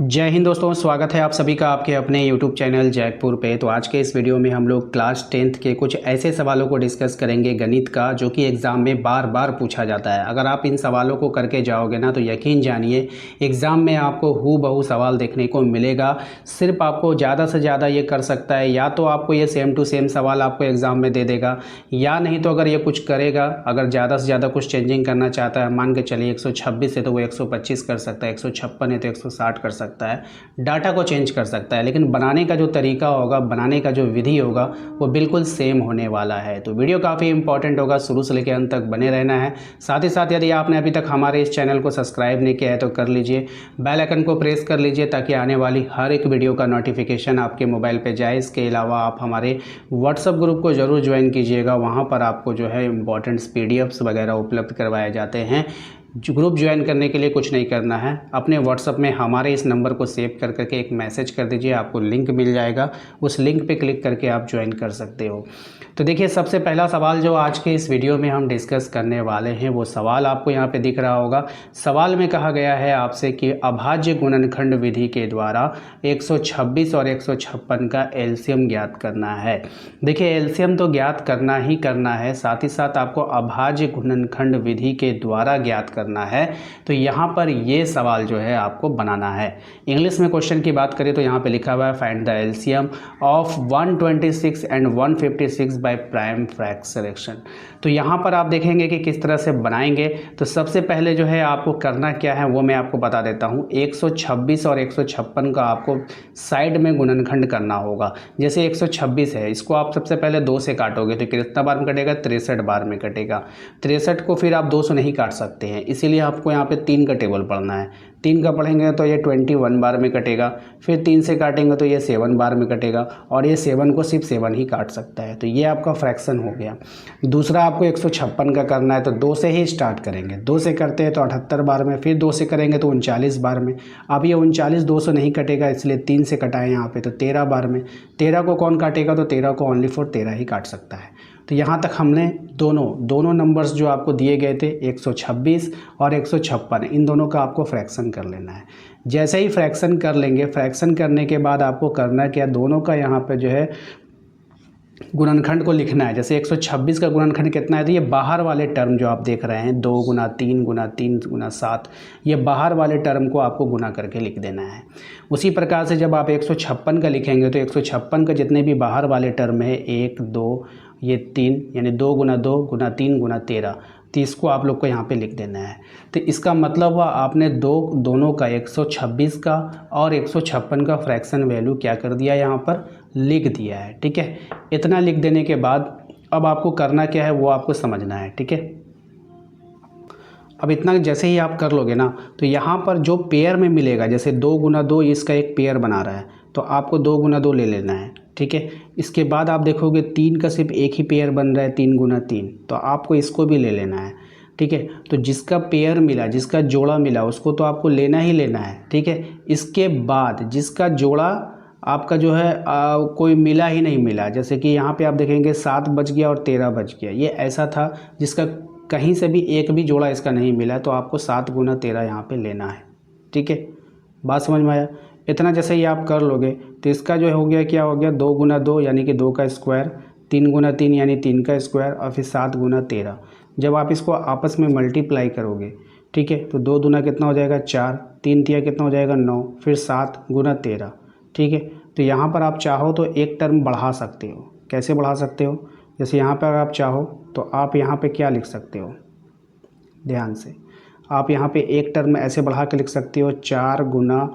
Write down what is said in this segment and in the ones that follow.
जय हिंद दोस्तों, स्वागत है आप सभी का आपके अपने YouTube चैनल जैकपुर पे। तो आज के इस वीडियो में हम लोग क्लास 10th के कुछ ऐसे सवालों को डिस्कस करेंगे गणित का, जो कि एग्ज़ाम में बार बार पूछा जाता है। अगर आप इन सवालों को करके जाओगे ना तो यकीन जानिए एग्ज़ाम में आपको हूबहू सवाल देखने को मिलेगा। सिर्फ आपको ज़्यादा से ज़्यादा ये कर सकता है, या तो आपको ये सेम टू सेम सवाल आपको एग्ज़ाम में दे देगा, या नहीं तो अगर ये कुछ करेगा, अगर ज़्यादा से ज़्यादा कुछ चेंजिंग करना चाहता है, मान के चलिए 126 है तो वो 125 कर सकता है, 156 है तो 160 कर सकता है, डाटा को चेंज कर सकता है। लेकिन बनाने का जो तरीका होगा, बनाने का जो विधि होगा, वो बिल्कुल सेम होने वाला है। तो वीडियो काफ़ी इंपॉर्टेंट होगा, शुरू से लेकर अंत तक बने रहना है। साथ ही साथ यदि आपने अभी तक हमारे इस चैनल को सब्सक्राइब नहीं किया है तो कर लीजिए, बेल आइकन को प्रेस कर लीजिए ताकि आने वाली हर एक वीडियो का नोटिफिकेशन आपके मोबाइल पर जाए। इसके अलावा आप हमारे व्हाट्सएप ग्रुप को ज़रूर ज्वाइन कीजिएगा, वहाँ पर आपको जो है इंपॉर्टेंट्स PDFs वगैरह उपलब्ध करवाए जाते हैं। ग्रुप ज्वाइन करने के लिए कुछ नहीं करना है, अपने व्हाट्सएप में हमारे इस नंबर को सेव कर करके एक मैसेज कर दीजिए, आपको लिंक मिल जाएगा, उस लिंक पे क्लिक करके आप ज्वाइन कर सकते हो। तो देखिए, सबसे पहला सवाल जो आज के इस वीडियो में हम डिस्कस करने वाले हैं, वो सवाल आपको यहाँ पे दिख रहा होगा। सवाल में कहा गया है आपसे कि अभाज्य गुणनखंड विधि के द्वारा 126 और 156 का एलसीएम ज्ञात करना है। देखिए, एलसीएम तो ज्ञात करना ही करना है, साथ ही साथ आपको अभाज्य गुणनखंड विधि के द्वारा ज्ञात करना है। तो यहाँ पर ये सवाल जो है आपको बनाना है। इंग्लिश में क्वेश्चन की बात करें तो यहाँ पे लिखा हुआ है find the LCM of 126 and 156 by prime fraction. तो यहाँ पर आप देखेंगे कि किस तरह से बनाएंगे। तो सबसे पहले जो है आपको करना क्या है वो मैं आपको बता देता हूँ। 126 और 156 का आपको साइड में गुणनखंड करना होगा। जैसे 126 है, इसको आप सबसे पहले 2 से काटोगे तो कितना बार में कटेगा? 63 बार में कटेगा। 63 को फिर आप 2 से नहीं काट सकते हैं, इसीलिए आपको यहाँ पे 3 का टेबल पढ़ना है। 3 का पढ़ेंगे तो ये 21 बार में कटेगा, फिर 3 से काटेंगे तो ये 7 बार में कटेगा, और ये 7 को सिर्फ 7 ही काट सकता है। तो ये आपका फ्रैक्शन हो गया। दूसरा आपको 156 का करना है, तो 2 से ही स्टार्ट करेंगे। 2 से करते हैं तो 78 बार में, फिर 2 से करेंगे तो 39 बार में। अब ये 39 2 से नहीं कटेगा, इसलिए 3 से कटाएँ यहाँ पे, तो 13 बार में। 13 को कौन काटेगा? तो 13 को ओनली फॉर 13 ही काट सकता है। तो यहाँ तक हमने दोनों नंबर्स जो आपको दिए गए थे 126 और 156, इन दोनों का आपको फ्रैक्शन कर लेना है। जैसे ही फ्रैक्शन कर लेंगे, फ्रैक्शन करने के बाद आपको करना क्या? दोनों का यहाँ पे जो है गुणनखंड को लिखना है। जैसे 126 का गुणनखंड कितना है? तो ये बाहर वाले टर्म जो आप देख रहे हैं 2 गुना 3 गुना 3 गुना 7, ये बाहर वाले टर्म को आपको गुना करके लिख देना है। उसी प्रकार से जब आप 156 का लिखेंगे तो 156 का जितने भी बाहर वाले टर्म है 1 2 ये 3, यानी 2 गुना 2 गुना 3 गुना 13, तो इसको आप लोग को यहाँ पे लिख देना है। तो इसका मतलब हुआ आपने दोनों का 126 का और 156 का फ्रैक्शन वैल्यू क्या कर दिया? यहाँ पर लिख दिया है। ठीक है, इतना लिख देने के बाद अब आपको करना क्या है वो आपको समझना है। ठीक है, अब इतना जैसे ही आप कर लोगे ना तो यहाँ पर जो पेयर में मिलेगा, जैसे 2 गुना 2 इसका एक पेयर बना रहा है, तो आपको 2 गुना 2 ले लेना है। ठीक है, इसके बाद आप देखोगे 3 का सिर्फ एक ही पेयर बन रहा है, 3 गुना 3, तो आपको इसको भी ले लेना है। ठीक है, तो जिसका पेयर मिला, जिसका जोड़ा मिला, उसको तो आपको लेना ही लेना है। ठीक है, इसके बाद जिसका जोड़ा आपका जो है कोई मिला ही नहीं मिला, जैसे कि यहाँ पे आप देखेंगे 7 बच गया और 13 बच गया, ये ऐसा था जिसका कहीं से भी एक भी जोड़ा इसका नहीं मिला, तो आपको 7 गुना 13 यहाँ पे लेना है। ठीक है, बात समझ में आया? इतना जैसे ही आप कर लोगे तो इसका जो हो गया, क्या हो गया? 2 गुना 2 यानी कि 2 का स्क्वायर, 3 गुना 3 यानी 3 का स्क्वायर, और फिर 7 गुना 13। जब आप इसको आपस में मल्टीप्लाई करोगे, ठीक है, तो 2 दूना कितना हो जाएगा? 4, 3 तिया कितना हो जाएगा? 9, फिर 7 गुना 13। ठीक है, तो यहाँ पर आप चाहो तो एक टर्म बढ़ा सकते हो। कैसे बढ़ा सकते हो? जैसे यहाँ पर आप चाहो तो आप यहाँ पे क्या लिख सकते हो? ध्यान से, आप यहाँ पे एक टर्म ऐसे बढ़ा के लिख सकते हो, 4 गुना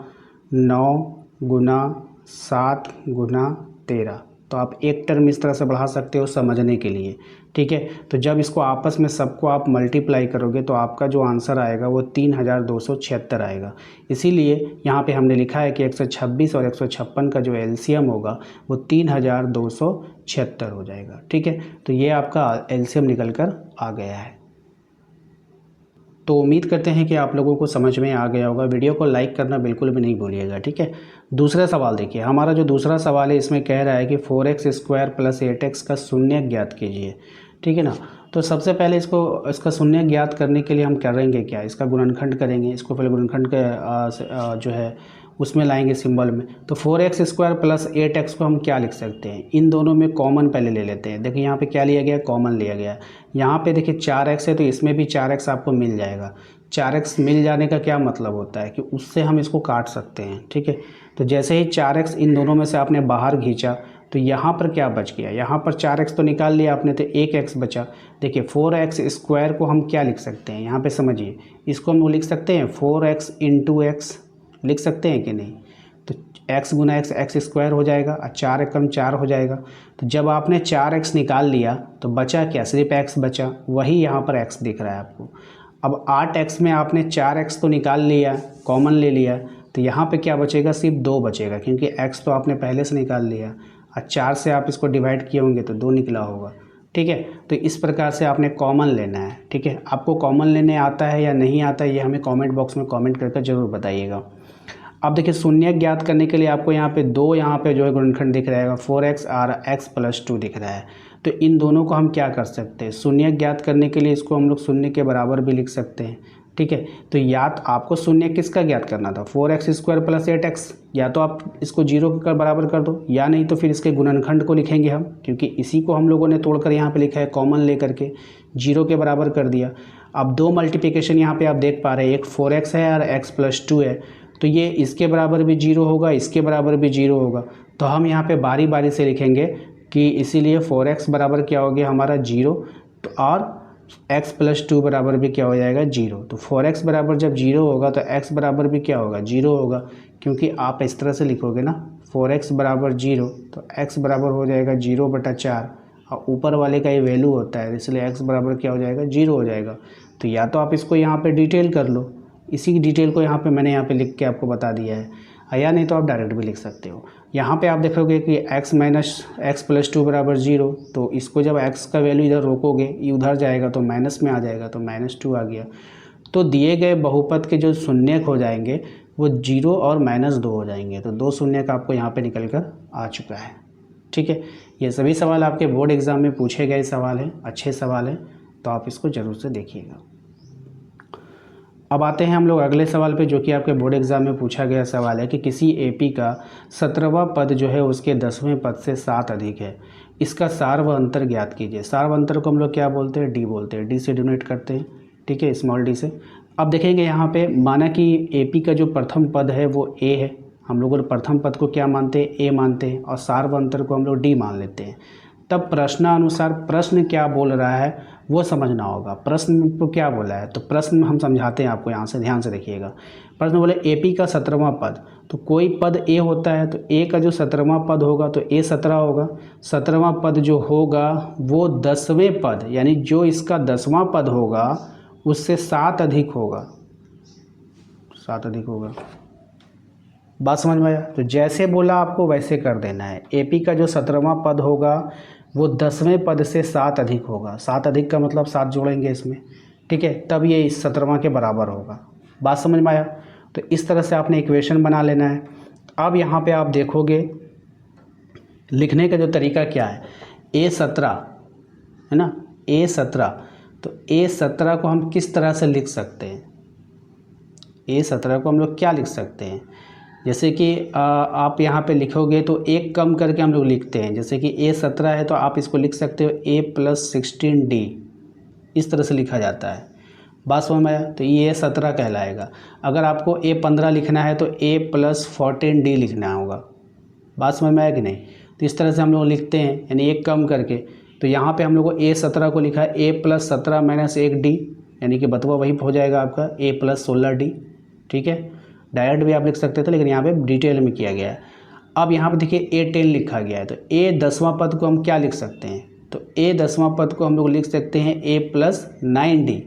9 गुना 7 गुना 13। तो आप एक टर्म इस तरह से बढ़ा सकते हो समझने के लिए। ठीक है, तो जब इसको आपस में सबको आप मल्टीप्लाई करोगे तो आपका जो आंसर आएगा वो 3276 आएगा। इसीलिए यहाँ पे हमने लिखा है कि 126 और 156 का जो एलसीएम होगा वो 3276 हो जाएगा। ठीक है, तो ये आपका एलसीएम निकल कर आ गया है। तो उम्मीद करते हैं कि आप लोगों को समझ में आ गया होगा। वीडियो को लाइक करना बिल्कुल भी नहीं भूलिएगा। ठीक है, दूसरा सवाल देखिए, हमारा जो दूसरा सवाल है इसमें कह रहा है कि 4x स्क्वायर प्लस 8x का शून्य ज्ञात कीजिए। ठीक है ना, तो सबसे पहले इसका शून्य ज्ञात करने के लिए हम करेंगे क्या? इसका गुणनखंड करेंगे। इसको पहले गुणनखंड का जो है उसमें लाएंगे सिंबल में। तो 4x² प्लस 8x को हम क्या लिख सकते हैं, इन दोनों में कॉमन पहले ले लेते हैं। देखिए यहाँ पे क्या लिया गया, कॉमन लिया गया। यहाँ पे देखिए 4x है तो इसमें भी 4x आपको मिल जाएगा। 4x मिल जाने का क्या मतलब होता है कि उससे हम इसको काट सकते हैं, ठीक है। तो जैसे ही 4x इन दोनों में से आपने बाहर खींचा तो यहाँ पर क्या बच गया, यहाँ पर 4x तो निकाल लिया आपने तो 1x बचा। देखिए 4x² को हम क्या लिख सकते हैं, यहाँ पे समझिए, इसको हम लिख सकते हैं 4x × x लिख सकते हैं कि नहीं। तो x गुना x x² हो जाएगा और 4 एकम 4 हो जाएगा। तो जब आपने 4x निकाल लिया तो बचा क्या, सिर्फ x बचा, वही यहाँ पर x दिख रहा है आपको। अब 8x में आपने 4x तो निकाल लिया, कॉमन ले लिया, तो यहाँ पे क्या बचेगा, सिर्फ 2 बचेगा, क्योंकि x तो आपने पहले से निकाल लिया और 4 से आप इसको डिवाइड किए होंगे तो 2 निकला होगा, ठीक है। तो इस प्रकार से आपने कॉमन लेना है, ठीक है। आपको कॉमन लेने आता है या नहीं आता है ये हमें कमेंट बॉक्स में कमेंट करके ज़रूर बताइएगा। अब देखिए शून्य ज्ञात करने के लिए आपको यहाँ पे 2 यहाँ पे जो है गुणनखंड दिख रहेगा, 4x और x + 2 दिख रहा है। तो इन दोनों को हम क्या कर सकते हैं, शून्य ज्ञात करने के लिए इसको हम लोग शून्य के बराबर भी लिख सकते हैं, ठीक है। तो या तो आपको शून्य किसका ज्ञात करना था, 4x² प्लस 8x, या तो आप इसको 0 के बराबर कर दो, या नहीं तो फिर इसके गुणनखंड को लिखेंगे हम, क्योंकि इसी को हम लोगों ने तोड़कर यहाँ पे लिखा है, कॉमन ले करके 0 के बराबर कर दिया। अब 2 मल्टीप्लिकेशन यहाँ पे आप देख पा रहे हैं, एक 4x है और x + 2 है, तो ये इसके बराबर भी 0 होगा, इसके बराबर भी 0 होगा। तो हम यहाँ पे बारी बारी से लिखेंगे कि इसीलिए 4x बराबर क्या हो गया हमारा 0, तो और x + 2 बराबर भी क्या हो जाएगा 0। तो 4x बराबर जब 0 होगा तो x बराबर भी क्या होगा 0 होगा, क्योंकि आप इस तरह से लिखोगे ना 4x बराबर 0 तो x बराबर हो जाएगा 0/4 और ऊपर वाले का ये वैल्यू होता है, इसलिए x बराबर क्या हो जाएगा 0 हो जाएगा। तो या तो आप इसको यहाँ पे डिटेल कर लो, इसी डिटेल को यहाँ पे मैंने यहाँ पे लिख के आपको बता दिया है, या नहीं तो आप डायरेक्ट भी लिख सकते हो। यहाँ पे आप देखोगे कि x - x + 2 बराबर 0, तो इसको जब x का वैल्यू इधर रोकोगे ये उधर जाएगा तो माइनस में आ जाएगा, तो -2 आ गया। तो दिए गए बहुपद के जो शून्यक हो जाएंगे वो 0 और -2 हो जाएंगे, तो 2 शून्यक आपको यहाँ पे निकल कर आ चुका है, ठीक है। ये सभी सवाल आपके बोर्ड एग्ज़ाम में पूछे गए सवाल हैं, अच्छे सवाल हैं, तो आप इसको ज़रूर से देखिएगा। अब आते हैं हम लोग अगले सवाल पे, जो कि आपके बोर्ड एग्ज़ाम में पूछा गया सवाल है कि किसी एपी का 17वां पद जो है उसके 10वें पद से 7 अधिक है, इसका सार व अंतर ज्ञात कीजिए। सार व अंतर को हम लोग क्या बोलते हैं, डी बोलते हैं, डी से डिनोट करते हैं, ठीक है, स्मॉल डी से। अब देखेंगे यहाँ पे माना कि एपी का जो प्रथम पद है वो ए है, हम लोग प्रथम पद को क्या मानते हैं, ए मानते हैं, और सार व अंतर को हम लोग डी मान लेते हैं। तब प्रश्नानुसार प्रश्न क्या बोल रहा है वो समझना होगा। प्रश्न को क्या बोला है, तो प्रश्न हम समझाते हैं आपको, यहाँ से ध्यान से देखिएगा। प्रश्न बोले एपी का 17वां पद, तो कोई पद ए होता है तो ए का जो 17वां पद होगा तो ए 17 होगा। 17वां पद जो होगा वो 10वें पद, यानी जो इसका 10वां पद होगा उससे 7 अधिक होगा, 7 अधिक होगा। बात समझ में आया। तो जैसे बोला आपको वैसे कर देना है। एपी का जो 17वां पद होगा वो 10वें पद से 7 अधिक होगा। 7 अधिक का मतलब 7 जोड़ेंगे इसमें, ठीक है, तब ये इस 17वां के बराबर होगा। बात समझ में आया। तो इस तरह से आपने इक्वेशन बना लेना है। अब यहाँ पे आप देखोगे लिखने का जो तरीका क्या है, A17 है ना, A17, तो A17 को हम किस तरह से लिख सकते हैं, A17 को हम लोग क्या लिख सकते हैं, जैसे कि आप यहाँ पे लिखोगे तो एक कम करके हम लोग लिखते हैं, जैसे कि A17 है तो आप इसको लिख सकते हो A + 16D, इस तरह से लिखा जाता है। बात समझ में आया। तो ये A17 कहलाएगा। अगर आपको A15 लिखना है तो A + 14D लिखना होगा। बात समझ में आया कि नहीं। तो इस तरह से हम लोग लिखते हैं, यानी एक कम करके। तो यहाँ पे हम लोग A17 को लिखा है A + 17 - 1D, यानी कि बतवा वही हो जाएगा आपका A + 16D, ठीक है। डायरेक्ट भी आप लिख सकते थे, लेकिन यहाँ पे डिटेल में किया गया है। अब यहाँ पे देखिए A10 लिखा गया है, तो A 10वां पद को हम क्या लिख सकते हैं, तो A 10वां पद को हम लोग लिख सकते हैं A + 9D।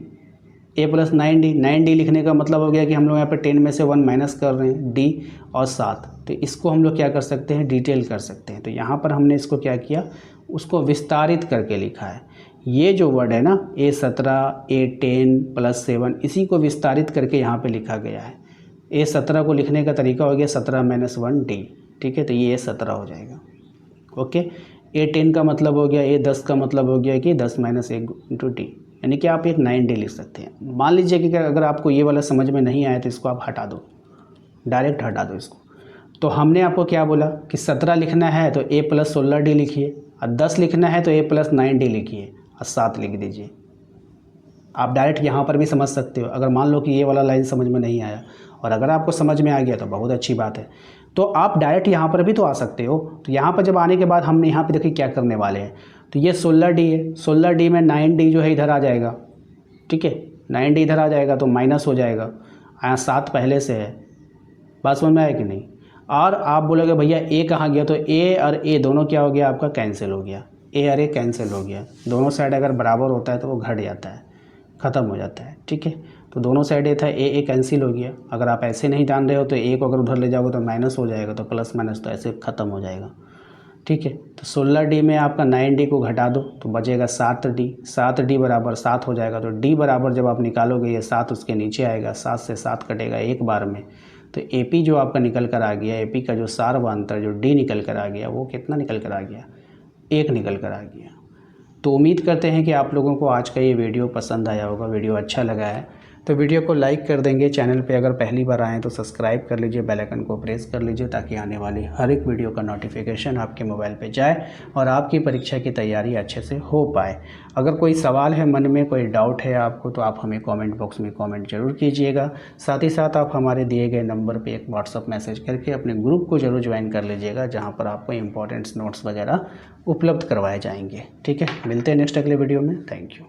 A + 9D, 9D लिखने का मतलब हो गया कि हम लोग यहाँ पे 10 में से 1 माइनस कर रहे हैं, D और 7, तो इसको हम लोग क्या कर सकते हैं, डिटेल कर सकते हैं। तो यहाँ पर हमने इसको क्या किया, उसको विस्तारित करके लिखा है। ये जो वर्ड है ना A17, A10 + 7, इसी को विस्तारित करके यहाँ पे लिखा गया है। A17 को लिखने का तरीका हो गया 17 - 1D, ठीक है। तो ये A17 हो जाएगा, ओके। A10 का मतलब हो गया, A10 का मतलब हो गया कि 10 - 1 × D, यानी कि आप एक 9D लिख सकते हैं। मान लीजिए कि अगर आपको ये वाला समझ में नहीं आया तो इसको आप हटा दो, डायरेक्ट हटा दो इसको। तो हमने आपको क्या बोला कि 17 लिखना है तो a + 16d लिखिए, और 10 लिखना है तो a + 9d लिखिए, और 7 लिख दीजिए। आप डायरेक्ट यहाँ पर भी समझ सकते हो, अगर मान लो कि ये वाला लाइन समझ में नहीं आया, और अगर आपको समझ में आ गया तो बहुत अच्छी बात है, तो आप डायरेक्ट यहाँ पर भी तो आ सकते हो। तो यहाँ पर जब आने के बाद हम यहाँ पे देखिए क्या करने वाले हैं, तो ये 16d है, 16d में 9d जो है इधर आ जाएगा, ठीक है, 9d इधर आ जाएगा तो माइनस हो जाएगा, यहाँ 7 पहले से है, बात समझ में आया कि नहीं। और आप बोलोगे भैया ए कहाँ गया, तो ए और ए दोनों क्या हो गया आपका, कैंसिल हो गया, ए और ए कैंसिल हो गया, दोनों साइड अगर बराबर होता है तो वो घट जाता है, ख़त्म हो जाता है, ठीक है। तो दोनों साइड ये था, ए कैंसिल हो गया। अगर आप ऐसे नहीं जान रहे हो तो ए को अगर उधर ले जाओगे तो माइनस हो जाएगा, तो प्लस माइनस तो ऐसे ख़त्म हो जाएगा, ठीक है। तो 16d में आपका 9d को घटा दो तो बचेगा 7d, 7d बराबर 7 हो जाएगा। तो d बराबर जब आप निकालोगे ये 7 उसके नीचे आएगा, 7 से 7 कटेगा एक बार में, तो AP जो आपका निकल कर आ गया, AP का जो सार व अंतर जो D निकल कर आ गया वो कितना निकल कर आ गया, 1 निकल कर आ गया। तो उम्मीद करते हैं कि आप लोगों को आज का ये वीडियो पसंद आया होगा, वीडियो अच्छा लगा है तो वीडियो को लाइक कर देंगे। चैनल पे अगर पहली बार आएँ तो सब्सक्राइब कर लीजिए, बेल आइकन को प्रेस कर लीजिए ताकि आने वाली हर एक वीडियो का नोटिफिकेशन आपके मोबाइल पे जाए और आपकी परीक्षा की तैयारी अच्छे से हो पाए। अगर कोई सवाल है मन में, कोई डाउट है आपको, तो आप हमें कमेंट बॉक्स में कमेंट जरूर कीजिएगा। साथ ही साथ आप हमारे दिए गए नंबर पर एक व्हाट्सअप मैसेज करके अपने ग्रुप को जरूर ज्वाइन कर लीजिएगा, जहाँ पर आपको इंपॉर्टेंट्स नोट्स वगैरह उपलब्ध करवाए जाएंगे, ठीक है। मिलते हैं नेक्स्ट अगले वीडियो में, थैंक यू।